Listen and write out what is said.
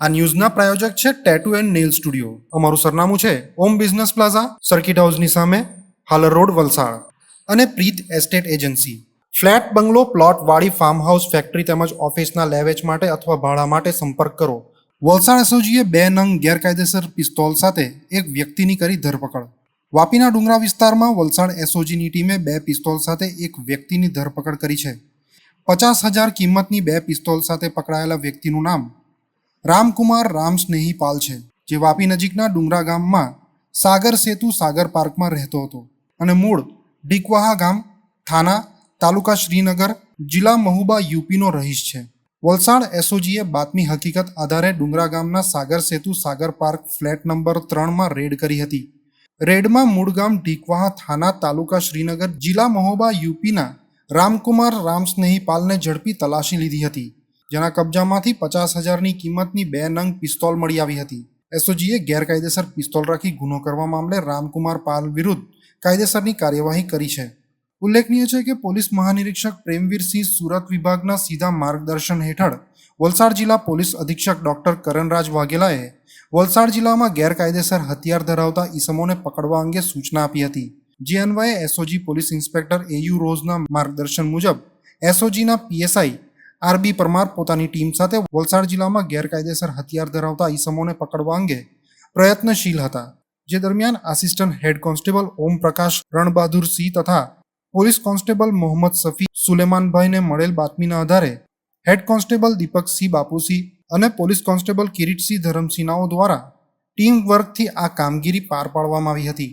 આ ન્યૂઝના પ્રાયોજક છે tattoo and nail studio. અમારું સરનામું છે ઓમ બિઝનેસ પ્લાઝા, સર્કિટ હાઉસની સામે, હાલર રોડ, વલસાડ. અને પ્રીત એસ્ટેટ એજન્સી. ફ્લેટ, બંગલો, પ્લોટ, વાડી, ફાર્મ હાઉસ, ફેક્ટરી તેમજ ઓફિસના લેવેચ માટે અથવા ભાડા માટે સંપર્ક કરો. વલસાડ એસઓજીએ 2 નંગ ગેરકાયદેસર પિસ્તોલ સાથે એક વ્યક્તિની કરી ધરપકડ. વાપીના ડુંગરા વિસ્તારમાં વલસાડ એસઓજીની ટીમે 2 પિસ્તોલ સાથે એક વ્યક્તિની ધરપકડ કરી છે. 50,000 કિંમતની 2 પિસ્તોલ સાથે પકડાયેલા વ્યક્તિનું નામ રામકુમાર રામ સ્નેહી પાલ છે, જે વાપી નજીકના ડુંગરા ગામમાં સાગર સેતુ સાગર પાર્કમાં રહેતો હતો અને મૂળ ડીકવાહા ગામ, થાના, તાલુકા શ્રીનગર, જિલ્લા મહુબા, યુપીનો રહીશ છે. વલસાડ એસઓજીએ બાતમી હકીકત આધારે ડુંગરા ગામના સાગર સેતુ સાગર પાર્ક ફ્લેટ નંબર 3માં રેડ કરી હતી. રેડમાં મૂળ ગામ ડીકવાહા, થાના, તાલુકા શ્રીનગર, જિલ્લા મહોબા, યુપીના રામકુમાર રામ સ્નેહી પાલને ઝડપી તલાશી લીધી હતી, જેના કબજામાંથી 50,000ની કિંમતની 2 નંગ પિસ્તોલ મળી આવી હતી. એસઓજીએ ગેરકાયદેસર પિસ્તોલ રાખી ગુનો કરવા મામલે રામકુમાર પાલ વિરુદ્ધ કાયદેસરની કાર્યવાહી કરી છે. ઉલ્લેખનીય છે કે પોલીસ મહાનિરીક્ષક પ્રેમવીરસિંહ સુરત વિભાગના સીધા માર્ગદર્શન હેઠળ વલસાડ જિલ્લા પોલીસ અધિક્ષક ડોક્ટર કરણરાજ વાઘેલાએ વલસાડ જિલ્લામાં ગેરકાયદેસર હથિયાર ધરાવતા ઈસમોને પકડવા અંગે સૂચના આપી હતી. જે અન્વયે એસઓજી પોલીસ ઇન્સ્પેક્ટર એયુ રોઝના માર્ગદર્શન મુજબ એસઓજીના પીએસઆઈ આરબી પરમાર પોતાની ટીમ સાથે વલસાડ જિલ્લામાં ગેરકાયદેસર હથિયાર ધરાવતા ઈસમોને પકડવા અંગે પ્રયત્નશીલ હતા. જે દરમિયાન assistant head constable Om Prakash રણબહાદુરસિંહ તથા પોલીસ કોન્સ્ટેબલ મોહમ્મદ સફી સુલેમાનભાઈને મળેલ બાતમીના આધારે હેડ કોન્સ્ટેબલ દીપકસિંહ બાપુસિંહ અને પોલીસ કોન્સ્ટેબલ કિરીટસિંહ ધરમસિંહનાઓ દ્વારા ટીમ વર્કથી આ કામગીરી પાર પાડવામાં આવી હતી.